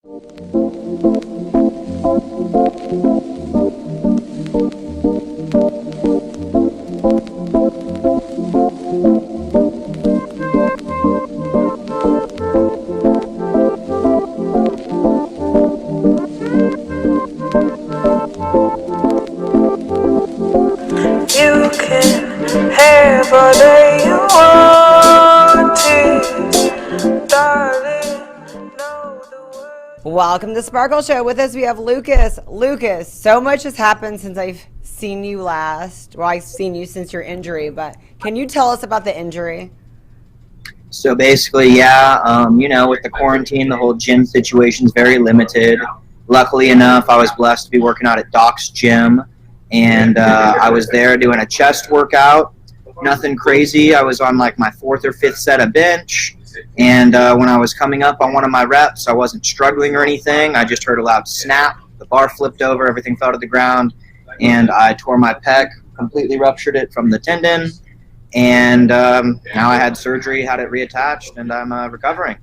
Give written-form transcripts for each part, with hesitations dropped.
You can have all that you want, darling. Know the word. Welcome to Sparkle Show. With us we have Lucas. Lucas, so much has happened since I've seen you last. Well, I've seen you since your injury, but can you tell us about the injury? So basically, with the quarantine, the whole gym situation is very limited. Luckily enough, I was blessed to be working out at Doc's gym, and I was there doing a chest workout. Nothing crazy. I was on like my fourth or fifth set of bench, and when I was coming up on one of my reps, I wasn't struggling or anything. I just heard a loud snap. The bar flipped over. Everything fell to the ground, and I tore my pec, completely ruptured it from the tendon. And now I had surgery, had it reattached, and I'm recovering.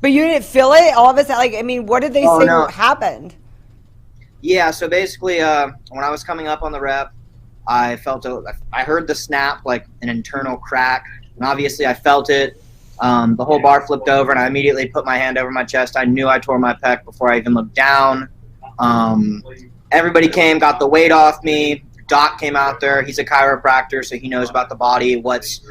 But you didn't feel it all of a sudden? What did they say happened? Yeah, so basically, when I was coming up on the rep, I heard the snap, like an internal crack, and obviously I felt it. The whole bar flipped over, and I immediately put my hand over my chest. I knew I tore my pec before I even looked down. Everybody came, got the weight off me. Doc came out there. He's a chiropractor, so he knows about the body, what it's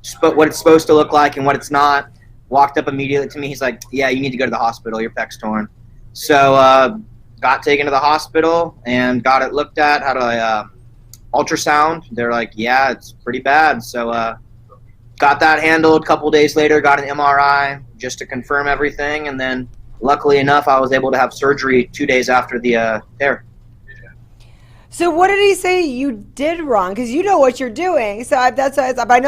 supposed to look like and what it's not. Walked up immediately to me. He's like, yeah, you need to go to the hospital. Your pec's torn. So got taken to the hospital and got it looked at, had a ultrasound. They're like, yeah, it's pretty bad. So got that handled. A couple days later, got an MRI just to confirm everything. And then luckily enough, I was able to have surgery 2 days after the tear. So what did he say you did wrong? Because you know what you're doing. So I know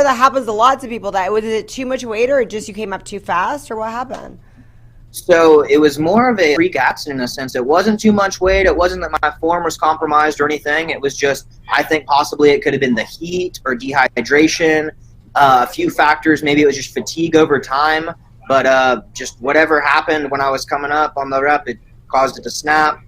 that happens to lots of people. Was it too much weight, or just you came up too fast, or what happened? So it was more of a freak accident in a sense. It wasn't too much weight. It wasn't that my form was compromised or anything. It was just, I think possibly it could have been the heat or dehydration, a few factors. Maybe it was just fatigue over time. But just whatever happened when I was coming up on the rep, it caused it to snap.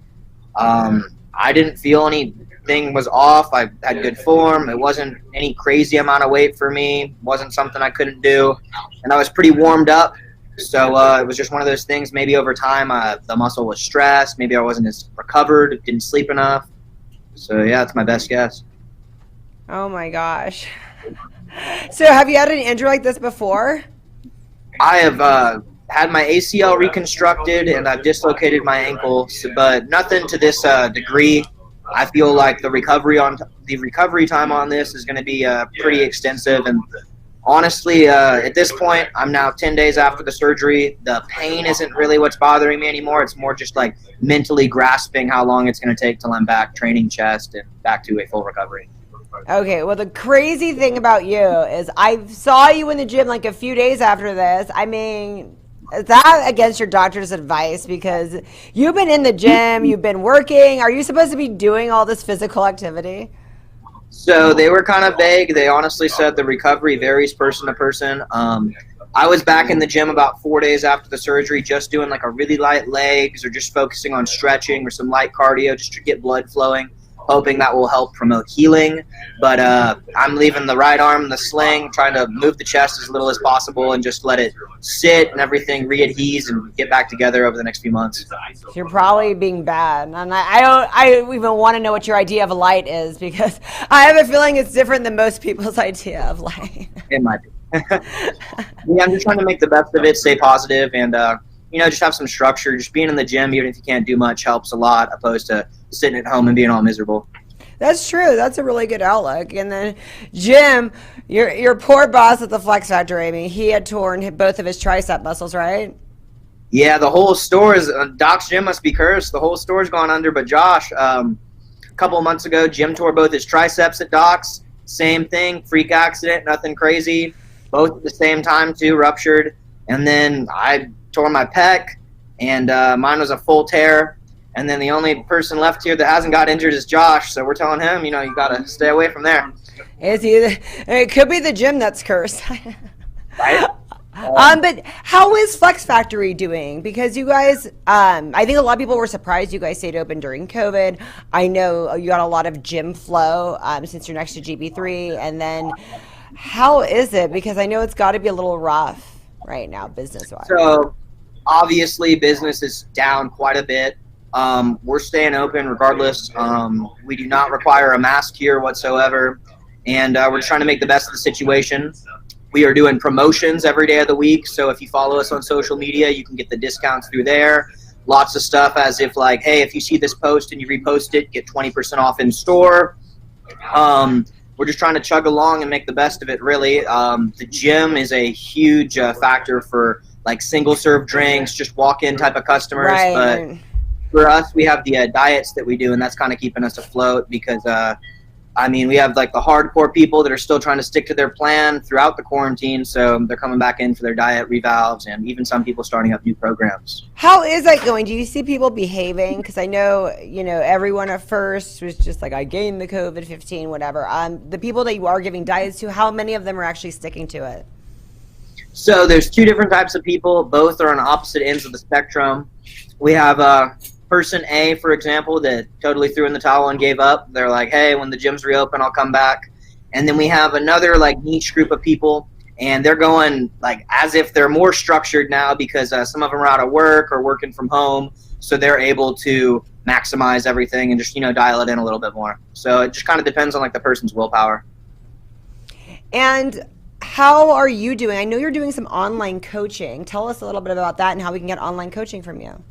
I didn't feel anything was off. I had good form. It wasn't any crazy amount of weight for me. It wasn't something I couldn't do. And I was pretty warmed up. So it was just one of those things. Maybe over time the muscle was stressed. Maybe I wasn't as recovered, didn't sleep enough. So, yeah, that's my best guess. Oh, my gosh. So have you had an injury like this before? I have had my ACL reconstructed, and I've dislocated my ankle, but nothing to this degree. I feel like the recovery time on this is going to be pretty extensive. And honestly, at this point, I'm now 10 days after the surgery. The pain isn't really what's bothering me anymore. It's more just like mentally grasping how long it's going to take till I'm back training chest and back to a full recovery. Okay, well, the crazy thing about you is I saw you in the gym like a few days after this. I mean, is that against your doctor's advice? Because you've been in the gym, you've been working. Are you supposed to be doing all this physical activity? So they were kind of vague. They honestly said the recovery varies person to person. I was back in the gym about 4 days after the surgery, just doing like a really light legs or just focusing on stretching or some light cardio just to get blood flowing, hoping that will help promote healing. But I'm leaving the right arm in the sling, trying to move the chest as little as possible and just let it sit and everything readheres and get back together over the next few months. You're probably being bad. And I don't even want to know what your idea of light is, because I have a feeling it's different than most people's idea of light. It might be. Yeah, I'm just trying to make the best of it, stay positive, and just have some structure. Just being in the gym, even if you can't do much, helps a lot, opposed to sitting at home and being all miserable. That's true. That's a really good outlook. And then Jim, your poor boss at the Flex Factory, I mean, he had torn both of his tricep muscles, right? Yeah, the whole store is Doc's gym must be cursed. The whole store's gone under. But Josh, a couple of months ago, Jim tore both his triceps at Doc's. Same thing, freak accident, nothing crazy. Both at the same time too, ruptured. And then I tore my pec, and mine was a full tear. And then the only person left here that hasn't got injured is Josh. So we're telling him, you got to stay away from there. It could be the gym that's cursed. Right? But how is Flex Factory doing? Because you guys, I think a lot of people were surprised you guys stayed open during COVID. I know you got a lot of gym flow since you're next to GB3. And then how is it? Because I know it's got to be a little rough right now, business-wise. So obviously business is down quite a bit. We're staying open regardless. We do not require a mask here whatsoever. And we're trying to make the best of the situation. We are doing promotions every day of the week. So if you follow us on social media, you can get the discounts through there. Lots of stuff as if like, hey, if you see this post and you repost it, get 20% off in store. We're just trying to chug along and make the best of it, really. The gym is a huge factor for like single serve drinks, just walk-in type of customers. Right. But for us, we have the diets that we do, and that's kind of keeping us afloat because we have like the hardcore people that are still trying to stick to their plan throughout the quarantine. So they're coming back in for their diet revalves, and even some people starting up new programs. How is that going? Do you see people behaving? Because I know, everyone at first was just like, I gained the COVID-15, whatever. The people that you are giving diets to, how many of them are actually sticking to it? So there's two different types of people. Both are on opposite ends of the spectrum. We have person A, for example, that totally threw in the towel and gave up. They're like, hey, when the gyms reopen, I'll come back. And then we have another like niche group of people, and they're going like as if they're more structured now because some of them are out of work or working from home, so they're able to maximize everything and just dial it in a little bit more. So it just kind of depends on like the person's willpower. And how are you doing? I know you're doing some online coaching. Tell us a little bit about that and how we can get online coaching from you.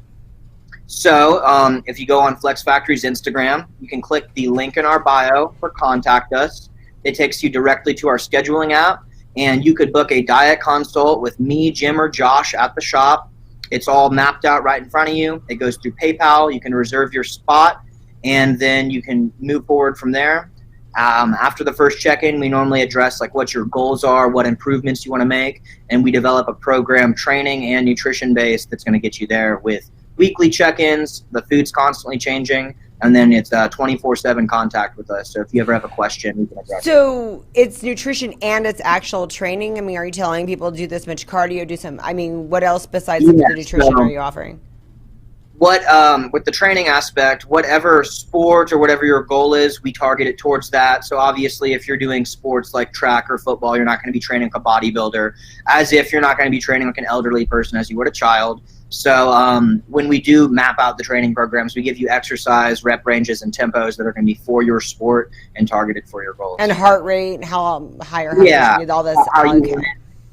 So if you go on Flex Factory's Instagram, you can click the link in our bio for contact us. It takes you directly to our scheduling app, and you could book a diet consult with me, Jim, or Josh at the shop. It's all mapped out right in front of you. It goes through PayPal. You can reserve your spot, and then you can move forward from there. After the first check-in, we normally address like what your goals are, what improvements you want to make, and we develop a program training and nutrition base that's going to get you there with weekly check-ins. The food's constantly changing, and then it's 24/7 contact with us. So if you ever have a question, we can address it. So it's nutrition and it's actual training. I mean, are you telling people do this much cardio, what else besides the nutrition are you offering? With the training aspect, whatever sport or whatever your goal is, we target it towards that. So obviously, if you're doing sports like track or football, you're not going to be training like a bodybuilder, as if you're not going to be training like an elderly person as you would a child. So when we do map out the training programs, we give you exercise, rep ranges, and tempos that are going to be for your sport and targeted for your goals. And heart rate, how high or how much, all this.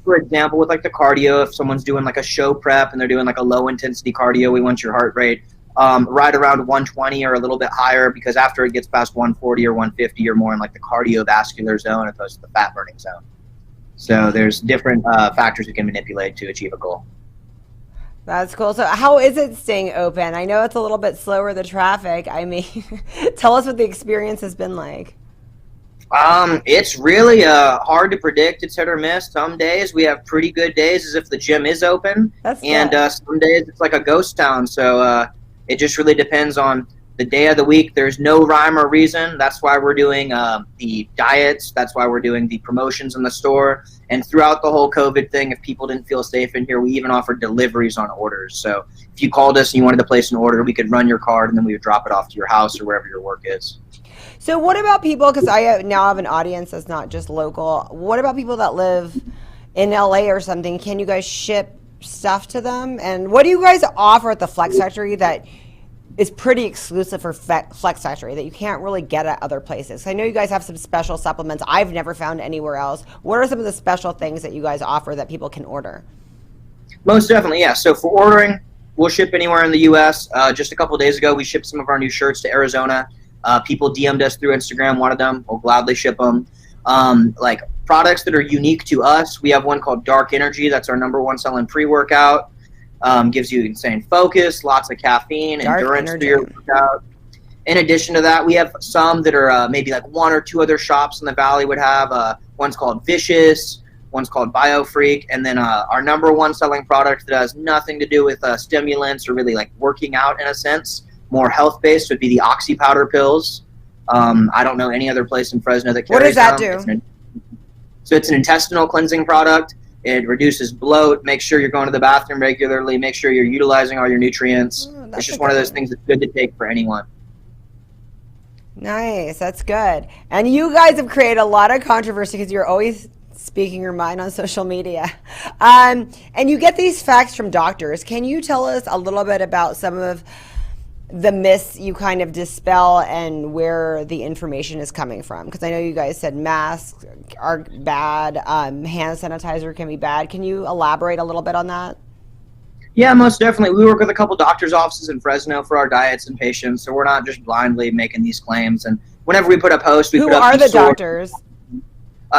For example, with like the cardio, if someone's doing like a show prep and they're doing like a low intensity cardio, we want your heart rate right around 120 or a little bit higher, because after it gets past 140 or 150, you're more in like the cardiovascular zone opposed to the fat burning zone. So there's different factors we can manipulate to achieve a goal. That's cool. So how is it staying open? I know it's a little bit slower, the traffic. I mean, tell us what the experience has been like. It's really hard to predict. It's hit or miss. Some days we have pretty good days as if the gym is open. That's and some days it's like a ghost town. So it just really depends on the day of the week. There's no rhyme or reason. That's why we're doing the diets. That's why we're doing the promotions in the store. And throughout the whole COVID thing, if people didn't feel safe in here, we even offered deliveries on orders. So if you called us and you wanted to place an order, we could run your card and then we would drop it off to your house or wherever your work is. So what about people, because I now have an audience that's not just local, what about people that live in LA or something? Can you guys ship stuff to them? And what do you guys offer at the Flex Factory that is pretty exclusive for Flex Factory that you can't really get at other places? I know you guys have some special supplements I've never found anywhere else. What are some of the special things that you guys offer that people can order? Most definitely, yeah. So for ordering, we'll ship anywhere in the U.S. Just a couple of days ago, we shipped some of our new shirts to Arizona. People DM'd us through Instagram, wanted them. We'll gladly ship them. Like products that are unique to us, we have one called Dark Energy. That's our #1 selling pre-workout. Gives you insane focus, lots of caffeine, endurance through your workout. In addition to that, we have some that are maybe like one or two other shops in the Valley would have. One's called Vicious, one's called BioFreak, and then our #1 selling product that has nothing to do with stimulants or really like working out in a sense, more health-based, would be the Oxy Powder pills. I don't know any other place in Fresno that carries them. What does that do? So it's an intestinal cleansing product. It reduces bloat. Make sure you're going to the bathroom regularly. Make sure you're utilizing all your nutrients. It's just one of those things that's good to take for anyone. Nice. That's good. And you guys have created a lot of controversy because you're always speaking your mind on social media. And you get these facts from doctors. Can you tell us a little bit about some of the myths you kind of dispel and where the information is coming from? Because I know you guys said masks are bad, hand sanitizer can be bad. Can you elaborate a little bit on that? Yeah, most definitely. We work with a couple doctors' offices in Fresno for our diets and patients, so we're not just blindly making these claims. And whenever we put a post, we Who put up are the these doctors?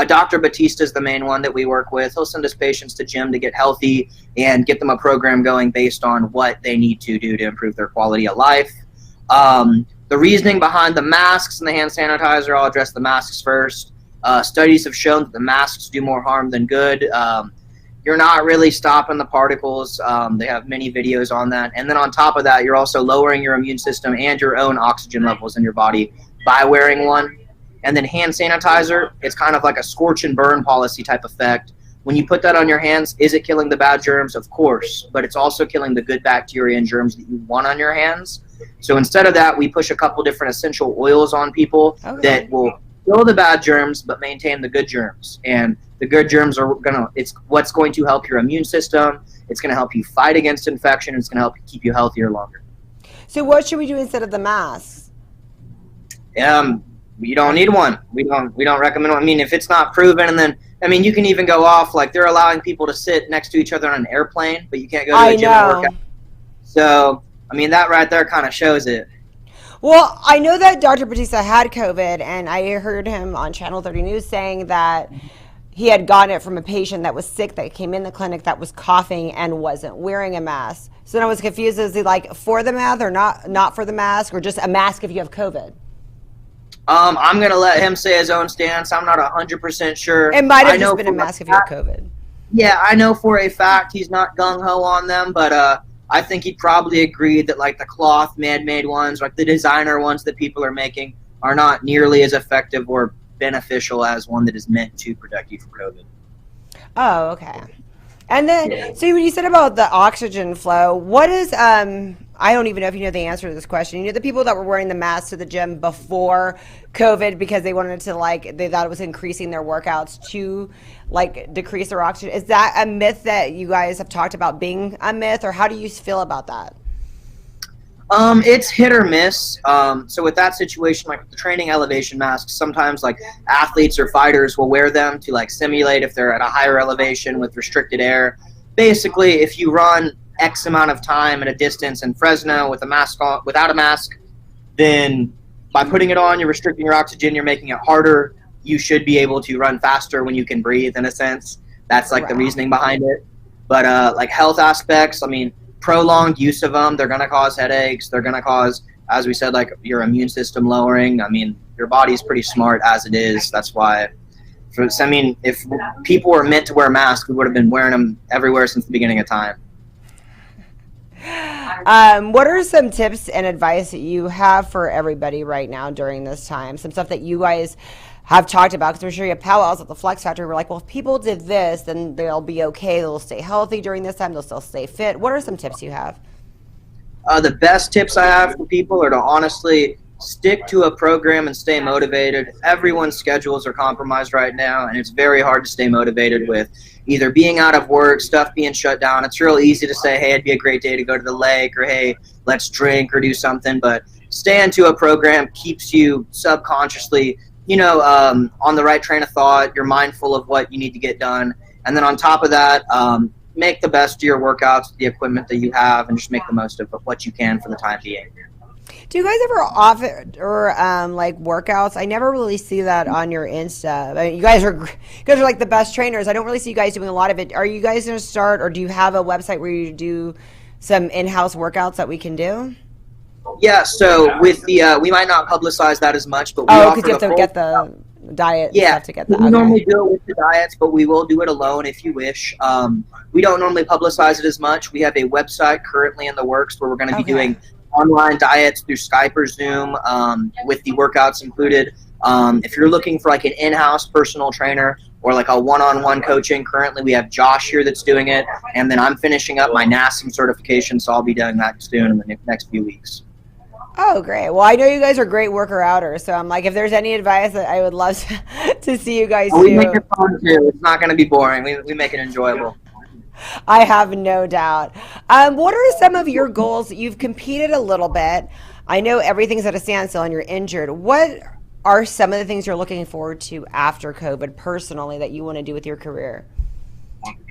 Dr. Batista is the main one that we work with. He'll send us patients to gym to get healthy and get them a program going based on what they need to do to improve their quality of life. The reasoning behind the masks and the hand sanitizer, I'll address the masks first. Studies have shown that the masks do more harm than good. You're not really stopping the particles. They have many videos on that. And then on top of that, you're also lowering your immune system and your own oxygen levels in your body by wearing one. And then hand sanitizer, it's kind of like a scorch and burn policy type effect. When you put that on your hands, is it killing the bad germs? Of course, but it's also killing the good bacteria and germs that you want on your hands. So instead of that, we push a couple different essential oils on people that will kill the bad germs but maintain the good germs. And the good germs are it's what's going to help your immune system. It's going to help you fight against infection. It's going to help keep you healthier longer. So what should we do instead of the masks? You don't need one. We don't recommend one. I mean, if it's not proven, and then you can even go off like they're allowing people to sit next to each other on an airplane, but you can't go to a gym and work out. So that right there kind of shows it. Well, I know that Dr. Batista had COVID, and I heard him on Channel 30 News saying that he had gotten it from a patient that was sick that came in the clinic that was coughing and wasn't wearing a mask. So then I was confused. Is he like for the mask or not for the mask, or just a mask if you have COVID? I'm going to let him say his own stance. I'm not 100% sure. It might have just been a mask if you have COVID. Yeah, I know for a fact he's not gung-ho on them, but I think he'd probably agree that like the cloth man-made ones, like the designer ones that people are making, are not nearly as effective or beneficial as one that is meant to protect you from COVID. Oh, okay. And then, so when you said about the oxygen flow, what is, I don't even know if you know the answer to this question. You know, the people that were wearing the masks to the gym before COVID because they wanted to they thought it was increasing their workouts to decrease their oxygen. Is that a myth that you guys have talked about being a myth, or how do you feel about that? It's hit or miss. So with that situation, like the training elevation masks, sometimes like athletes or fighters will wear them to simulate if they're at a higher elevation with restricted air. Basically, if you run X amount of time at a distance in Fresno with a mask on, without a mask, then by putting it on, you're restricting your oxygen, you're making it harder. You should be able to run faster when you can breathe, in a sense. That's the reasoning behind it. But health aspects, prolonged use of them, they're going to cause headaches. They're going to cause, as we said, your immune system lowering. Your body's pretty smart as it is. That's why, if people were meant to wear masks, we would have been wearing them everywhere since the beginning of time. What are some tips and advice that you have for everybody right now during this time? Some stuff that you guys have talked about, because we're sure you have powwows at the Flex Factory. We're like, well, if people did this, then they'll be okay. They'll stay healthy during this time. They'll still stay fit. What are some tips you have? The best tips I have for people are to honestly stick to a program and stay motivated. Everyone's schedules are compromised right now, and it's very hard to stay motivated with either being out of work, stuff being shut down. It's real easy to say, hey, it'd be a great day to go to the lake, or hey, let's drink or do something. But staying to a program keeps you subconsciously on the right train of thought. You're mindful of what you need to get done. And then on top of that, make the best of your workouts with the equipment that you have, and just make the most of what you can for the time being. Do you guys ever offer workouts? I never really see that on your Insta. You guys are like the best trainers. I don't really see you guys doing a lot of it. Are you guys going to start, or do you have a website where you do some in-house workouts that we can do? Yeah, so with the we might not publicize that as much, but we offer because you have to get the diet. Yeah, to get the, we normally do it with the diets, but we will do it alone if you wish. We don't normally publicize it as much. We have a website currently in the works where we're going to be doing online diets through Skype or Zoom with the workouts included. If you're looking for an in-house personal trainer, or like a one-on-one coaching. Currently, we have Josh here that's doing it, and then I'm finishing up my NASM certification, so I'll be doing that soon in the next few weeks. Oh, great. Well, I know you guys are great worker-outers, so I'm like, if there's any advice that I would love to see you guys We do. make it fun too. It's not going to be boring. We make it enjoyable. I have no doubt. What are some of your goals? You've competed a little bit. I know everything's at a standstill and you're injured. What are some of the things you're looking forward to after COVID personally that you want to do with your career?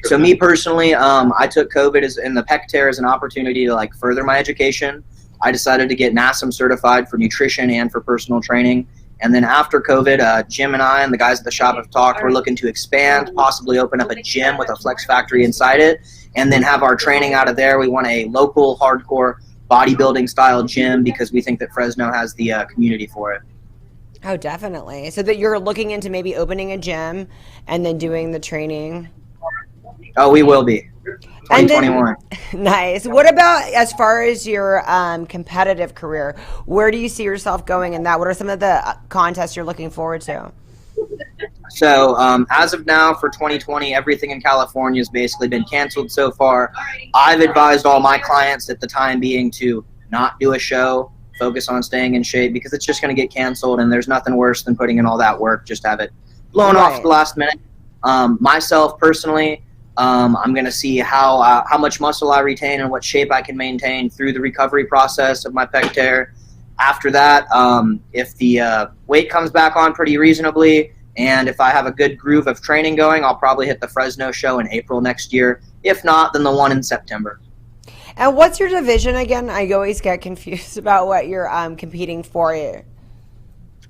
So me personally, I took COVID in the pec tear as an opportunity to like further my education. I decided to get NASM certified for nutrition and for personal training. And then after COVID, Jim and I and the guys at the shop have talked. We're looking to expand, possibly open up a gym with a flex factory inside it, and then have our training out of there. We want a local hardcore bodybuilding style gym because we think that Fresno has the community for it. Oh, definitely. So that you're looking into maybe opening a gym and then doing the training. Oh, we will be. 2021. Nice. What about as far as your competitive career? Where do you see yourself going in that? What are some of the contests you're looking forward to? So as of now for 2020, everything in California has basically been canceled so far. I've advised all my clients at the time being to not do a show, focus on staying in shape because it's just going to get canceled, and there's nothing worse than putting in all that work, just have it blown off at the last minute. Myself personally, I'm going to see how much muscle I retain and what shape I can maintain through the recovery process of my pec tear. After that, if the weight comes back on pretty reasonably, and if I have a good groove of training going, I'll probably hit the Fresno show in April next year. If not, then the one in September. And what's your division again? I always get confused about what you're competing for.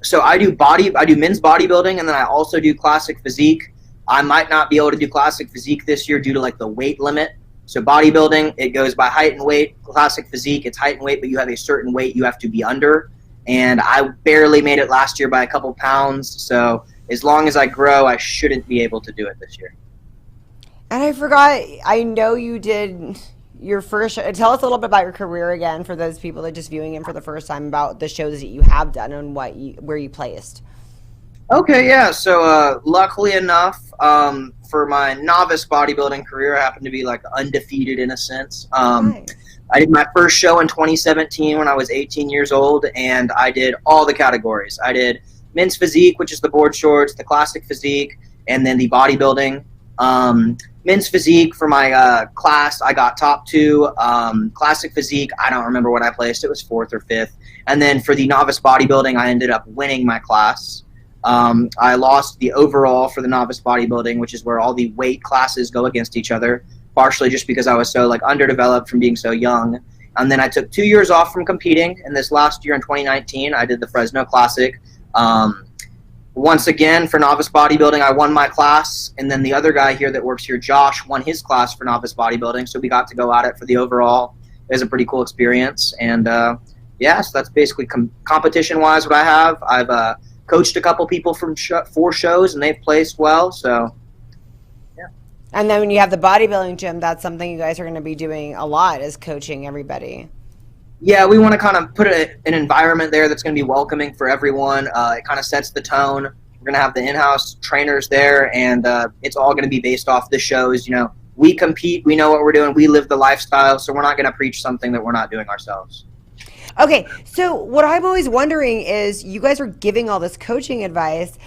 So I do men's bodybuilding, and then I also do classic physique. I might not be able to do classic physique this year due to like the weight limit. So bodybuilding, it goes by height and weight. Classic physique, it's height and weight, but you have a certain weight you have to be under. And I barely made it last year by a couple pounds. So as long as I grow, I shouldn't be able to do it this year. And I forgot, I know you did your first show. Tell us a little bit about your career again for those people that are just viewing in for the first time, about the shows that you have done and where you placed. Okay, yeah. So luckily enough, for my novice bodybuilding career, I happened to be like undefeated in a sense. Nice. I did my first show in 2017 when I was 18 years old, and I did all the categories. I did men's physique, which is the board shorts, the classic physique, and then the bodybuilding. Men's physique for my class, I got top 2. Classic physique, I don't remember what I placed. It was 4th or 5th. And then for the novice bodybuilding, I ended up winning my class. I lost the overall for the novice bodybuilding, which is where all the weight classes go against each other, partially just because I was so like underdeveloped from being so young. And then I took 2 years off from competing, and this last year in 2019, I did the Fresno Classic. Once again, for novice bodybuilding, I won my class, and then the other guy here that works here, Josh, won his class for novice bodybuilding, so we got to go at it for the overall. It was a pretty cool experience, and yeah, so that's basically competition-wise what I have. I've coached a couple people from 4 shows, and they've placed well, so yeah. And then when you have the bodybuilding gym, that's something you guys are going to be doing a lot, is coaching everybody. Yeah, we want to kind of put an environment there that's going to be welcoming for everyone. It kind of sets the tone. We're going to have the in-house trainers there, and it's all going to be based off the shows. You know, we compete, we know what we're doing, we live the lifestyle, so we're not going to preach something that we're not doing ourselves. Okay, so what I'm always wondering is, you guys are giving all this coaching advice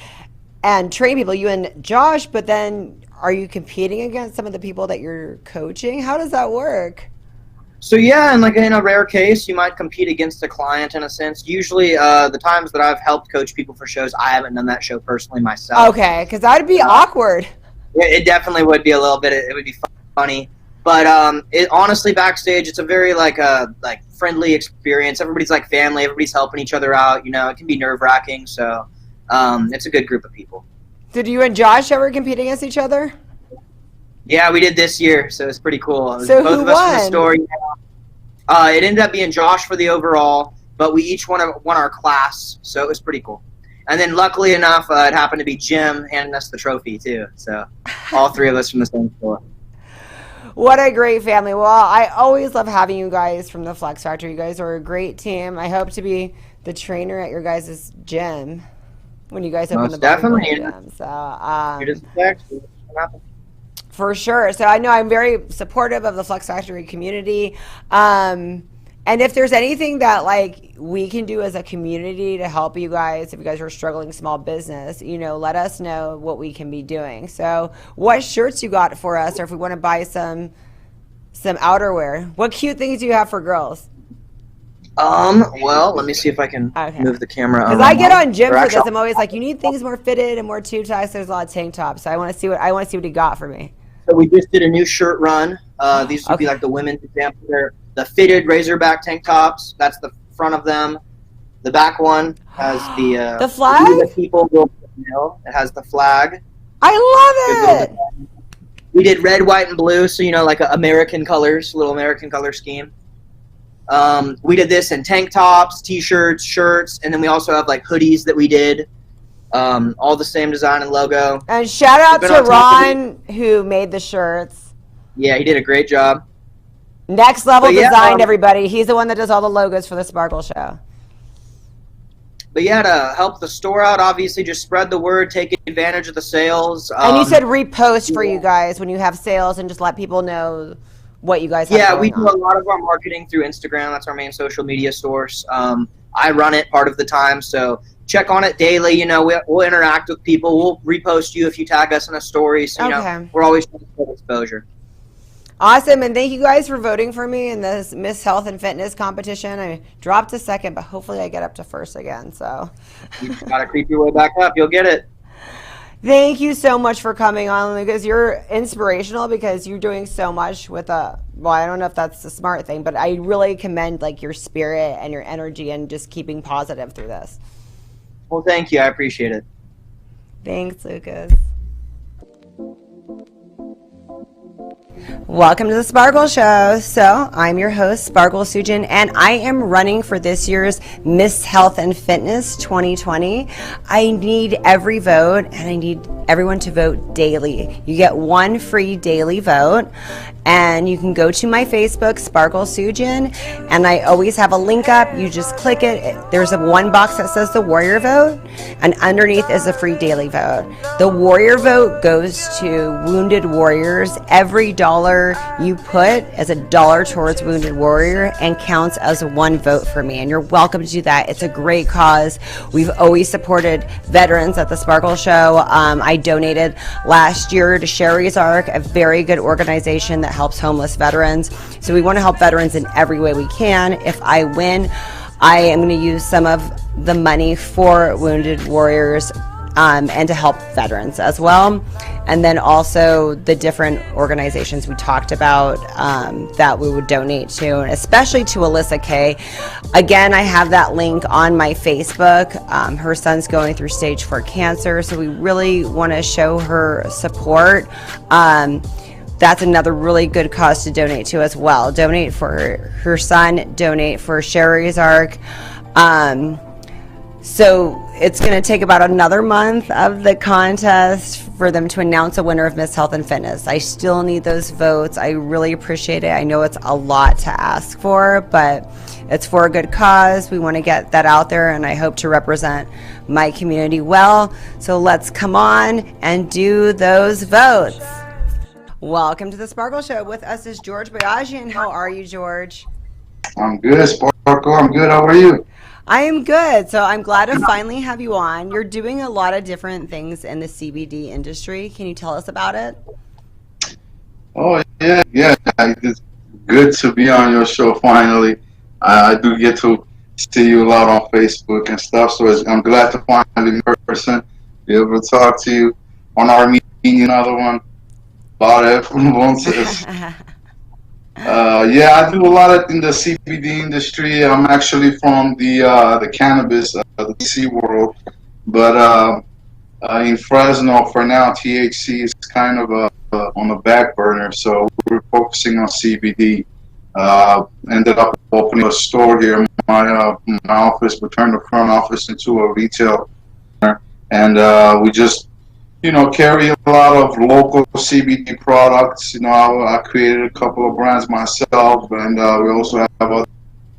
and training people, you and Josh, but then are you competing against some of the people that you're coaching? How does that work? So yeah, and like in a rare case, you might compete against a client in a sense. Usually the times that I've helped coach people for shows, I haven't done that show personally myself. Okay, because that would be awkward. It definitely would be a little bit, it would be funny. But it honestly, backstage, it's a very like friendly experience. Everybody's like family. Everybody's helping each other out. You know, it can be nerve-wracking. So it's a good group of people. Did you and Josh ever compete against each other? Yeah, we did this year, so it's pretty cool. So both who of us won? from the story. It ended up being Josh for the overall, but we each won our class, so it was pretty cool. And then luckily enough, it happened to be Jim handing us the trophy too. So all 3 of us from the same store. What a great family. Well, I always love having you guys from the Flex Factory. You guys are a great team. I hope to be the trainer at your guys' gym. when you guys open Most the definitely. bodybuilding gym. So You're just next. for sure. So I know I'm very supportive of the Flex Factory community. And if there's anything that like we can do as a community to help you guys, if you guys are struggling small business, you know, let us know what we can be doing. So what shirts you got for us, or if we want to buy some outerwear, what cute things do you have for girls? Well, let me see if I can move the camera. Because I get on Jim for this. I'm always like, you need things more fitted and more tube ties. There's a lot of tank tops, so I want to see what he got for me. So we just did a new shirt run. These would be like the women's example. They're the fitted Razorback tank tops. That's the front of them. The back one has the flag. The people it has the flag. I love it. We did red, white, and blue, so you know, like American colors, little American color scheme. We did this in tank tops, t-shirts, shirts, and then we also have like hoodies that we did. All the same design and logo. And shout out to Ron who made the shirts. Yeah, he did a great job. Next Level Design, everybody. He's the one that does all the logos for the Sparkle Show. But yeah, to help the store out, obviously just spread the word, take advantage of the sales. And you said repost for you guys when you have sales and just let people know what you guys have going on. We do a lot of our marketing through Instagram. That's our main social media source. I run it part of the time, so check on it daily. You know, we'll interact with people. We'll repost you if you tag us in a story. So, you know, we're always trying to get exposure. Awesome, and thank you guys for voting for me in this Miss Health and Fitness competition. I dropped to second, but hopefully I get up to first again. So you just gotta creep your way back up. You'll get it. Thank you so much for coming on, because you're inspirational, because you're doing so much with well, I don't know if that's the smart thing, but I really commend like your spirit and your energy and just keeping positive through this. Well, thank you. I appreciate it. Thanks, Lucas. Welcome to the Sparkle Show. So I'm your host, Sparkle Soojian, and I am running for this year's Miss Health and Fitness 2020. I need every vote, and I need everyone to vote daily. You get one free daily vote, and you can go to my Facebook, Sparkle Soojian, and I always have a link up. You just click it. There's one box that says the Warrior Vote, and underneath is a free daily vote. The Warrior Vote goes to Wounded Warriors. Every dollar you put is $1 towards Wounded Warrior and counts as one vote for me, and you're welcome to do that. It's a great cause. We've always supported veterans at the Sparkle Show. I donated last year to Sherry's Arc, a very good organization that helps homeless veterans. So we want to help veterans in every way we can. If I win, I am going to use some of the money for Wounded Warriors and to help veterans as well. And then also the different organizations we talked about that we would donate to, and especially to Alyssa Kay. Again, I have that link on my Facebook. Her son's going through stage 4 cancer, so we really want to show her support. That's another really good cause to donate to as well. Donate for her son, donate for Sherry's Arc. So it's going to take about another month of the contest for them to announce a winner of Miss Health and Fitness. I still need those votes. I really appreciate it. I know it's a lot to ask for, but it's for a good cause. We want to get that out there, and I hope to represent my community well. So let's come on and do those votes. Welcome to the Sparkle Show. With us is George Boyajian. How are you, George? I'm good, Sparkle. I'm good. How are you? I am good. So I'm glad to finally have you on. You're doing a lot of different things in the CBD industry. Can you tell us about it? Oh, yeah. It's good to be on your show finally. I do get to see you a lot on Facebook and stuff, so I'm glad to finally in person be able to talk to you on our meeting, another one about influences. I do a lot in the CBD industry. I'm actually from the cannabis, the TC world, but in Fresno for now, THC is kind of on the back burner. So we're focusing on CBD. Ended up opening a store here. My office, we turned the front office into a retail center, and we just carry a lot of local CBD products. I created a couple of brands myself, and we also have other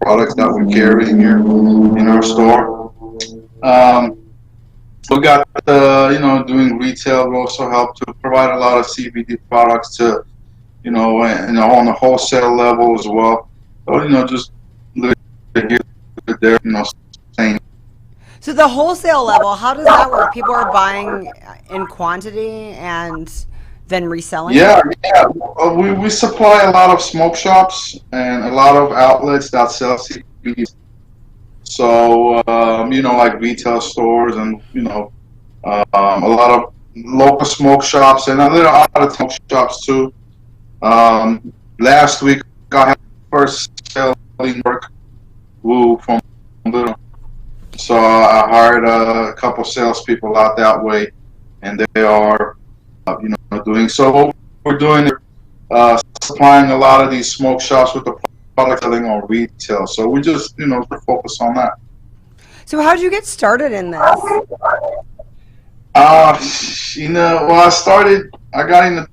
products that we carry in here in our store. We got doing retail. We also help to provide a lot of CBD products to and on the wholesale level as well. So just live here, there, saying. So the wholesale level, how does that work? People are buying in quantity and then reselling? Yeah. We supply a lot of smoke shops and a lot of outlets that sell CBD. So like retail stores and a lot of local smoke shops and a little out of smoke shops too. Last week I had first selling work woo from little, so I hired a couple salespeople out that way, and they are doing so. What we're doing is supplying a lot of these smoke shops with the product selling on retail. So we just focus on that. So how did you get started in this? Uh, I got into,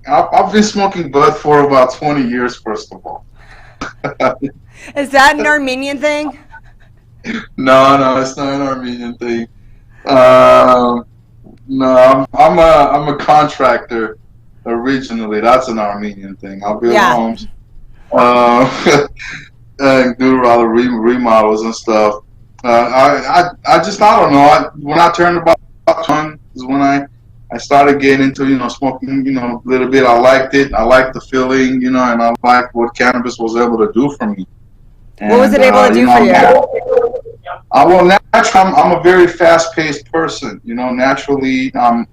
I've been smoking bud for about 20 years, first of all. Is that an Armenian thing? No, it's not an Armenian thing. Um, no, I'm a contractor originally. That's an Armenian thing. I build Yeah. homes, and do a lot of remodels and stuff. I don't know. When I turned about 20 is when I started getting into smoking a little bit. I liked it. I liked the feeling, and I liked what cannabis was able to do for me. What was And it able to do for you? well, naturally, I'm a very fast-paced person. Naturally, I'm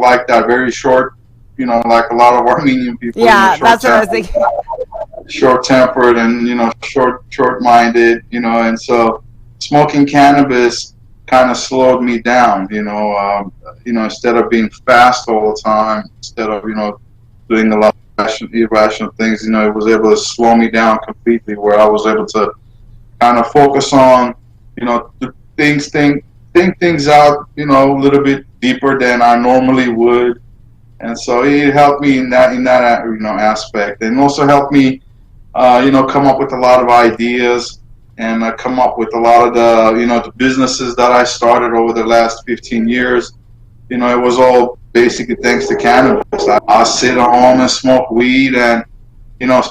like that, very short. Like a lot of Armenian people. Yeah, Short that's what I was tempered, thinking. short-tempered, and short-minded. And so smoking cannabis kind of slowed me down. Instead of being fast all the time, instead of doing a lot of irrational things, it was able to slow me down completely, where I was able to kind of focus on, think things out, a little bit deeper than I normally would. And so it helped me in that aspect, and also helped me, come up with a lot of ideas, and come up with a lot of the businesses that I started over the last 15 years. It was all basically thanks to cannabis. I sit at home and smoke weed, and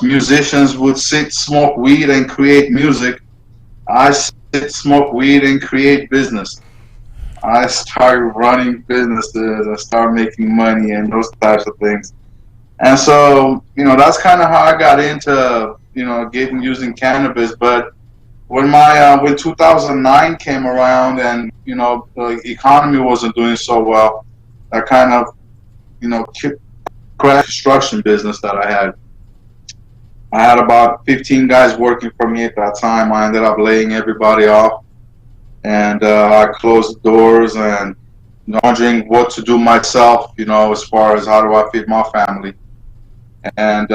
musicians would sit, smoke weed, and create music. I sit, smoke weed, and create business. I started running businesses. I started making money and those types of things. And so, that's kind of how I got into, getting using cannabis. But when 2009 came around, and the economy wasn't doing so well, I kind of, crashed construction business that I had. I had about 15 guys working for me at that time. I ended up laying everybody off, and I closed the doors and wondering what to do myself, as far as how do I feed my family. And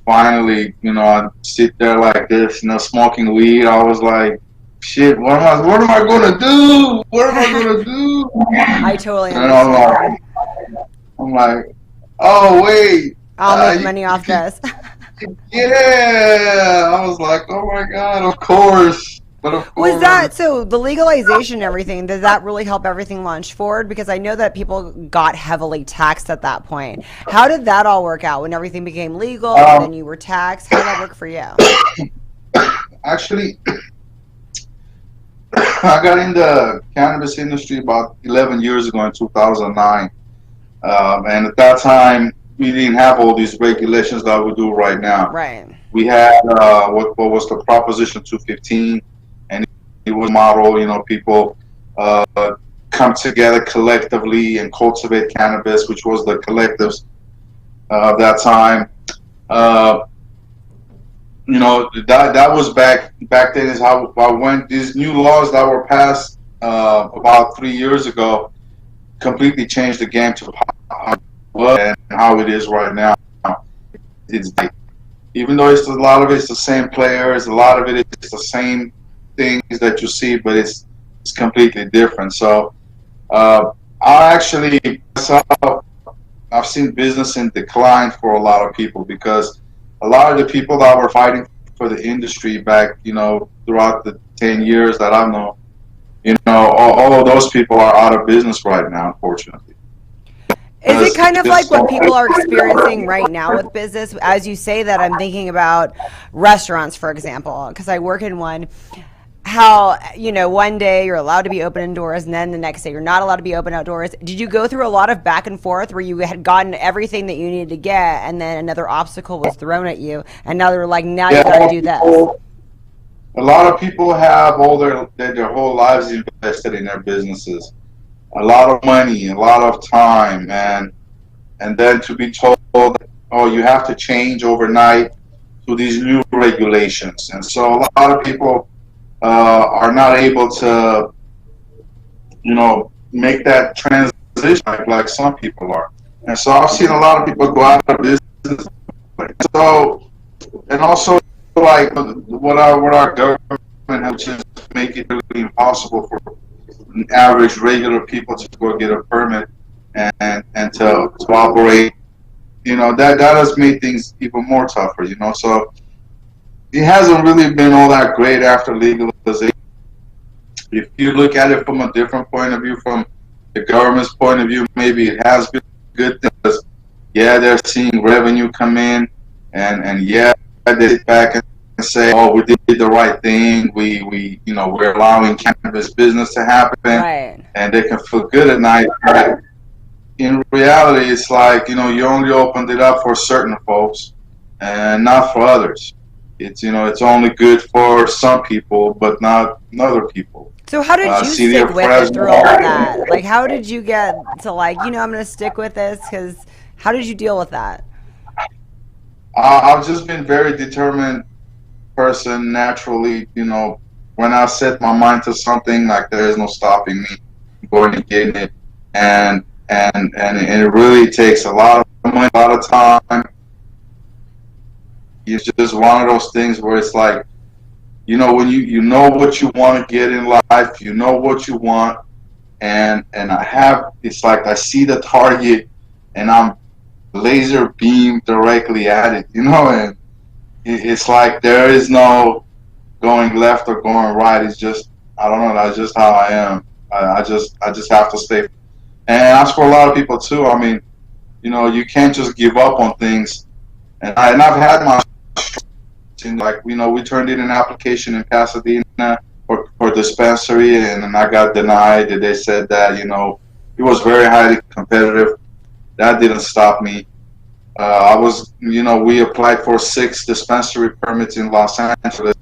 finally, I sit there like this, smoking weed. I was like, shit, what am I gonna do? What am I gonna do? I totally And understand. I'm like, oh wait, I'll make money off this. yeah. I was like, oh my god, of course. But of Was course. that so the legalization and everything, did that really help everything launch forward? Because I know that people got heavily taxed at that point. How did that all work out when everything became legal and then Um, you were taxed? How did that work for you? Actually, I got in the cannabis industry about 11 years ago in 2009. And at that time, we didn't have all these regulations that we do right now. Right. We had what was the Proposition 215, and it was a model, people uh, come together collectively and cultivate cannabis, which was the collectives of that time. Uh, that was back then is how I went. These new laws that were passed about 3 years ago completely changed the game to how it was and how it is right now. It's even though it's a lot of it's the same players, a lot of it is the same things that you see, but it's completely different. So I actually myself, I've seen business in decline for a lot of people, because a lot of the people that were fighting for the industry back, throughout the 10 years that I've known, all of those people are out of business right now, unfortunately. Is it kind of like what people are experiencing right now with business? As you say that, I'm thinking about restaurants, for example, because I work in one. How, one day you're allowed to be open indoors and then the next day you're not allowed to be open outdoors. Did you go through a lot of back and forth where you had gotten everything that you needed to get and then another obstacle was thrown at you and now they're like, now you got to do this? A lot of people have all their whole lives invested in their businesses. A lot of money, a lot of time, and then to be told, oh, you have to change overnight to these new regulations. And so a lot of people are not able to, make that transition like some people are. And so I've seen a lot of people go out of business. So, and also like what our government has just make it really impossible for average regular people to go get a permit and to operate. That has made things even more tougher. So it hasn't really been all that great after legalization. If you look at it from a different point of view, from the government's point of view, maybe it has been good because, yeah, they're seeing revenue come in, and yeah, they sit back and say, oh, we did the right thing. We're allowing cannabis business to happen, Right. and they can feel good at night. But in reality, it's like, you only opened it up for certain folks and not for others. It's only good for some people, but not other people. So how did you stick with it through all of that? Like, how did you get to I'm going to stick with this? Because how did you deal with that? I've just been very determined person naturally. When I set my mind to something, like there is no stopping me going and getting it, and it really takes a lot of money, a lot of time. It's just one of those things where it's like, when you know what you want to get in life, you know what you want, and it's like I see the target, and I'm laser beamed directly at it, and it's like there is no going left or going right. It's just, I don't know, that's just how I am. I just have to stay. And that's for a lot of people too. I mean, you can't just give up on things. And I've had my, we turned in an application in Pasadena for dispensary, and then I got denied. They said that, it was very highly competitive. That didn't stop me. We applied for 6 dispensary permits in Los Angeles,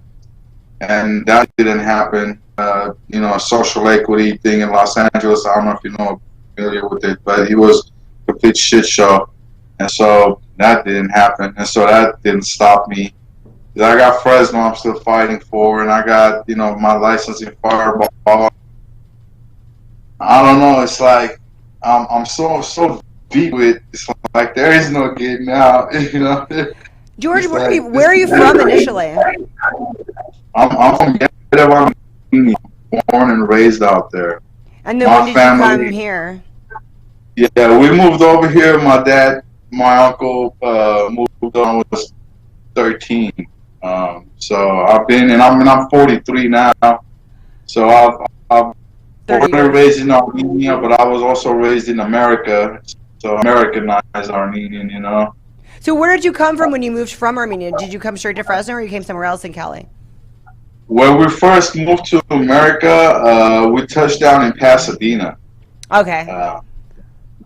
and that didn't happen. A social equity thing in Los Angeles. I don't know if familiar with it, but it was a complete shit show, and so that didn't happen, and so that didn't stop me. I got Fresno I'm still fighting for, and I got my license in Fireball. I don't know. It's like I'm so deep with. It's like there is no getting out. George, where are you from initially? I'm from Yerevan, born and raised out there. And then when did you come here? Yeah, we moved over here. My dad, my uncle moved on when I was 13. So I've been, and I'm 43 now. So I've born and raised in Armenia, but I was also raised in America. So Americanized Armenian, So where did you come from when you moved from Armenia? Did you come straight to Fresno, or you came somewhere else in Cali? When we first moved to America, we touched down in Pasadena. Okay.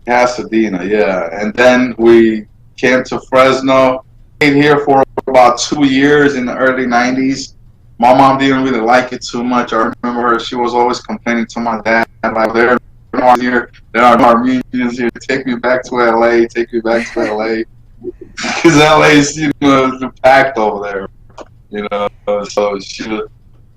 Pasadena, yeah. And then we came to Fresno, stayed here for about 2 years in the early 90s. My mom didn't really like it too much. I remember her, she was always complaining to my dad, like, there are no Armenians here. Take me back to LA, take me back to LA. Because LA is, packed over there, so she.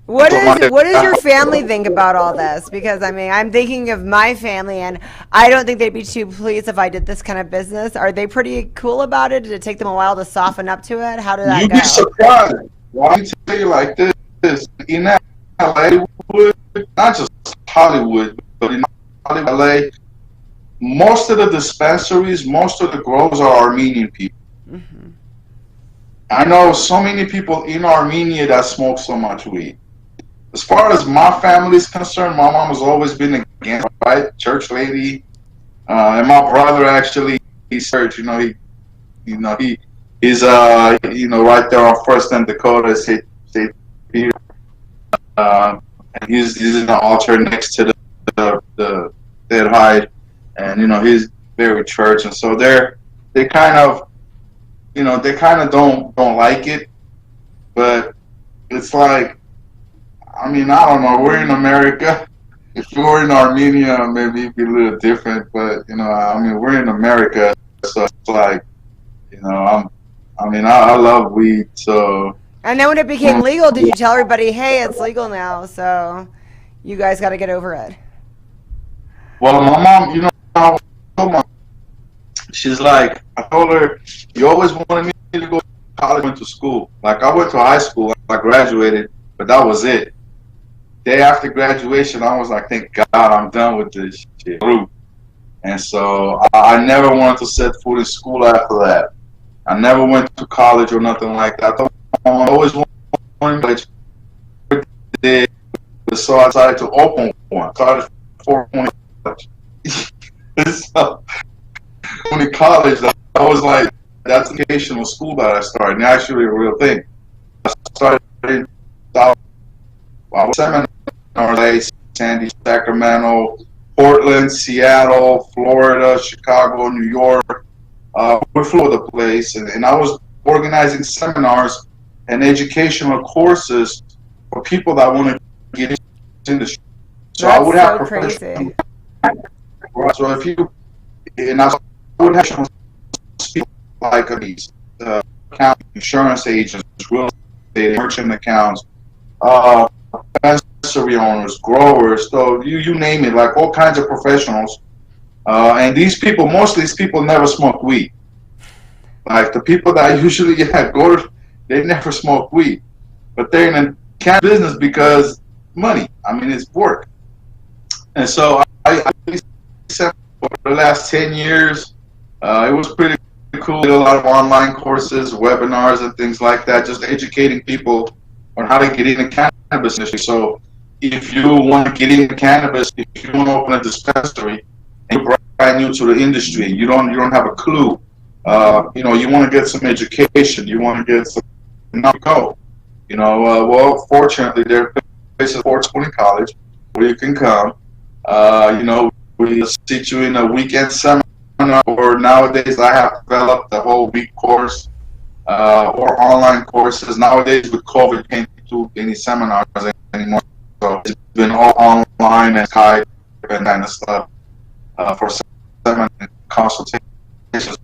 What does your family think about all this? Because I'm thinking of my family, and I don't think they'd be too pleased if I did this kind of business. Are they pretty cool about it? Did it take them a while to soften up to it? How did that go? You'd be surprised. Why don't tell you like this? In Hollywood, not just Hollywood, but in LA, most of the dispensaries, most of the growers are Armenian people. Mm-hmm. I know so many people in Armenia that smoke so much weed. as far as my family is concerned, my mom has always been against, right? Church lady. And my brother actually, he's church, he's right there on First and Dakota, St. Peter. And he's in the altar next to the dead hide, and he's very church, and so they kind of don't like it, but it's like, I mean, I don't know. We're in America. If we were in Armenia, maybe it'd be a little different, but I mean, we're in America, so it's like, I love weed, so. And then when it became legal, did you tell everybody, hey, it's legal now, so you guys got to get over it? Well, my mom, she's like, I told her, you always wanted me to go to college, went to school. Like, I went to high school, I graduated, but that was it. Day after graduation, I was like, thank God I'm done with this shit. And so I never wanted to set foot in school after that. I never went to college or nothing like that. I always wanted college. So I decided to open one. I started 420 college. So, when in college, I was like, that's an educational school that I started, and actually a real thing. I started in seminars, Sandy, Sacramento, Portland, Seattle, Florida, Chicago, New York. We flew the place, and I was organizing seminars and educational courses for people that want to get into the industry. So That's I would have so professional. crazy. So if you, and I would have people like these insurance agents, real estate, merchant accounts, dispensary owners, growers, so you name it, like all kinds of professionals. And these people, most of these people never smoke weed. Like the people that I usually go to, they never smoke weed. But they're in the cannabis business because money. I mean, it's work. And so I for the last 10 years, it was pretty cool. Did a lot of online courses, webinars, and things like that, just educating people on how to get into cannabis industry. So if you want to get into cannabis, if you want to open a dispensary, and you're brand new to the industry, you don't have a clue. You want to get some education. You want to get some go. Well, fortunately, there are places 420 College where you can come. We sit you in a weekend seminar, or nowadays I have developed the whole week course, or online courses. Nowadays with COVID, can't do any seminars anymore, so it's been all online and Skype and kind of stuff for seminar consultations.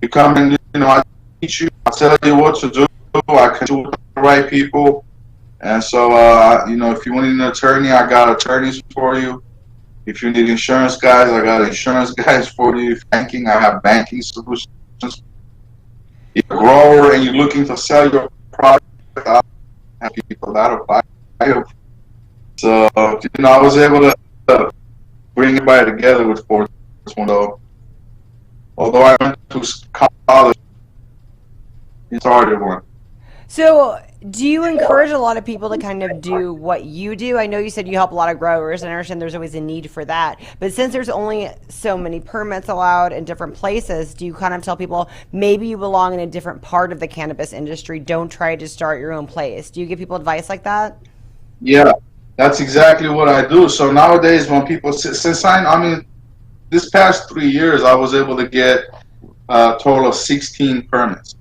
You come in, I teach you, I tell you what to do, I can do with the right people, and so if you want an attorney, I got attorneys for you. If you need insurance guys, I got insurance guys for you. Banking, I have banking solutions. If you're a grower and you're looking to sell your product, I have people that'll buy you. So, I was able to bring everybody together with 420. So, although I went to college, it's a harder one. So, do you encourage a lot of people to kind of do what you do? I know you said you help a lot of growers, and I understand there's always a need for that. But since there's only so many permits allowed in different places, do you kind of tell people maybe you belong in a different part of the cannabis industry? Don't try to start your own place. Do you give people advice like that? Yeah, that's exactly what I do. So nowadays, when people this past 3 years, I was able to get a total of 16 permits.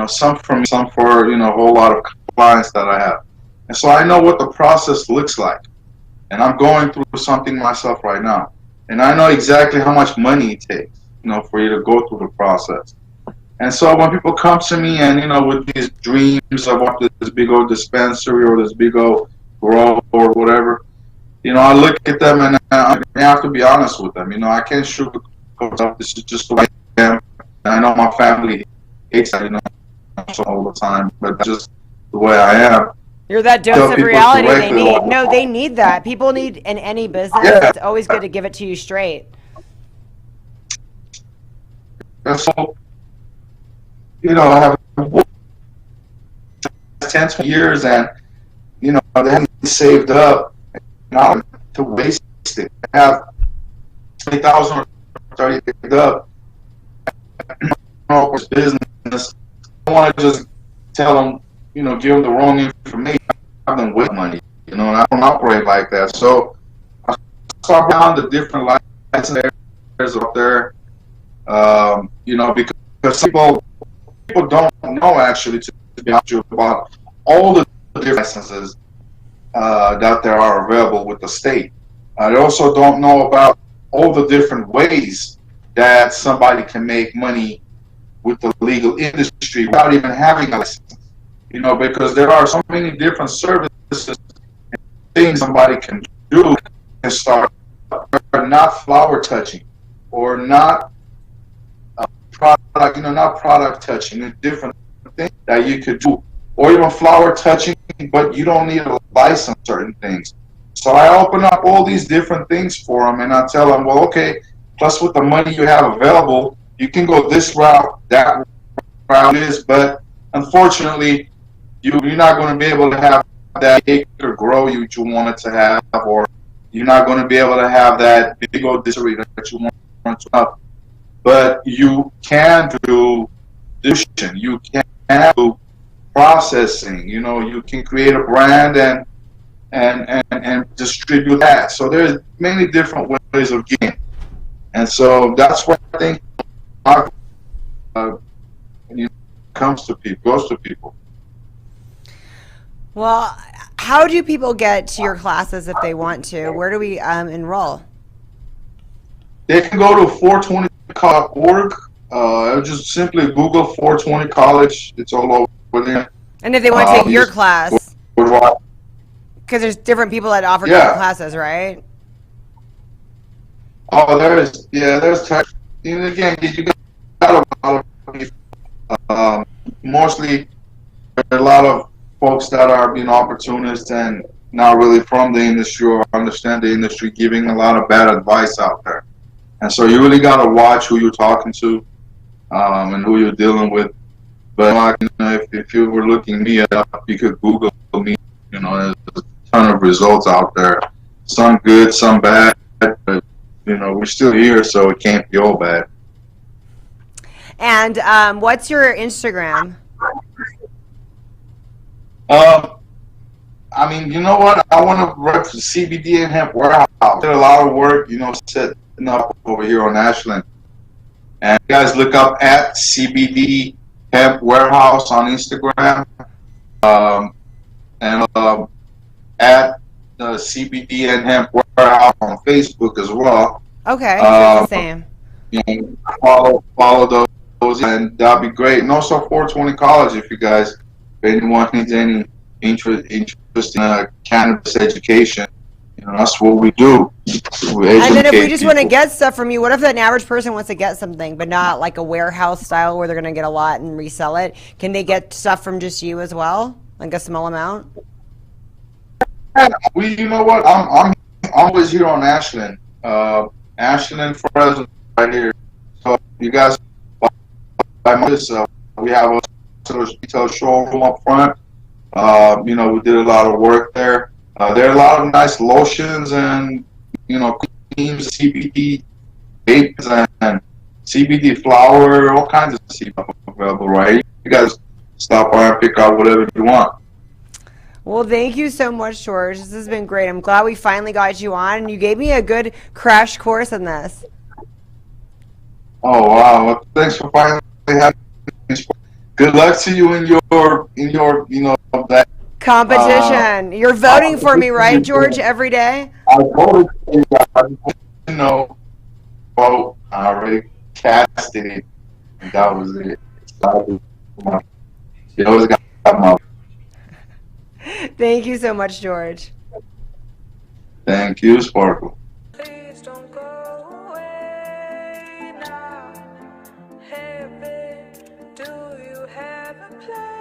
Some for me, some for a whole lot of clients that I have, and so I know what the process looks like. And I'm going through something myself right now, and I know exactly how much money it takes, for you to go through the process. And so when people come to me and with these dreams of what this big old dispensary or this big old grow or whatever, I look at them and I have to be honest with them. I can't sugarcoat stuff. This is just the way I am. And I know my family hates that, all the time, but that's just the way I am. You're that dose of reality they need. No, they need that. People need in any business. Yeah. It's always good to give it to you straight. And so, I have 10 years, and they haven't saved up, not to waste it. I have 20,000 or 30 saved up. For business, I don't want to just tell them, give them the wrong information. I have them with money, and I don't operate like that. So I start down the different license areas out there, because people don't know actually to be honest with you about all the different licenses that there are available with the state. They also don't know about all the different ways that somebody can make money with the legal industry without even having a license. Because there are so many different services and things somebody can do and start, not flower touching or not not product touching, and different things that you could do, or even flower touching, but you don't need a license certain things. So I open up all these different things for them, and I tell them, well, okay, plus with the money you have available, you can go this route, that route is, but unfortunately, you're not going to be able to have that acre grow you wanted to have, or you're not going to be able to have that big old distillery that you want to have. But you can do distribution, you can do processing, you can create a brand and distribute that. So there's many different ways of getting. And so that's what I think comes to people, goes to people. Well, how do people get to your classes if they want to? Where do we enroll? They can go to 420.org. Just simply Google 420 College. It's all over there. And if they want to take your class, because there's different people that offer different classes, right? Oh, there's type. Again, you got a lot of mostly a lot of folks that are opportunists and not really from the industry or understand the industry, giving a lot of bad advice out there. And so you really got to watch who you're talking to and who you're dealing with. But if you were looking me up, you could Google me. There's a ton of results out there. Some good, some bad. But we're still here, so it can't be all bad. And what's your Instagram? I mean, you know what? I want to rep the CBD and hemp warehouse. Did a lot of work, setting up over here on Ashland. And you guys look up at CBD Hemp Warehouse on Instagram, and at the CBD and Hemp Warehouse on Facebook as well. Okay, it's the same. Follow those, and that'll be great. And also 420 College, if anyone needs any interest in cannabis education, that's what we do. And then if we just want to get stuff from you, what if an average person wants to get something, but not like a warehouse style where they're going to get a lot and resell it? Can they get stuff from just you as well, like a small amount? You know what? I'm always here on Ashland, Ashland, Fresno, right here. So you guys, we have a retail showroom up front. We did a lot of work there. There are a lot of nice lotions and creams, CBD vapes, and CBD flower, all kinds of stuff available right here. You guys stop by and pick out whatever you want. Well, thank you so much, George. This has been great. I'm glad we finally got you on, and you gave me a good crash course in this. Oh wow! Well, thanks for finally having me. Good luck to you in your that competition. You're voting for me, right, George? Every day. I voted for you. Vote. I already casted it. And that was it. You always got my. Thank you so much, George. Thank you, Sparkle. Please don't go away now. Hey, babe, do you have a plan?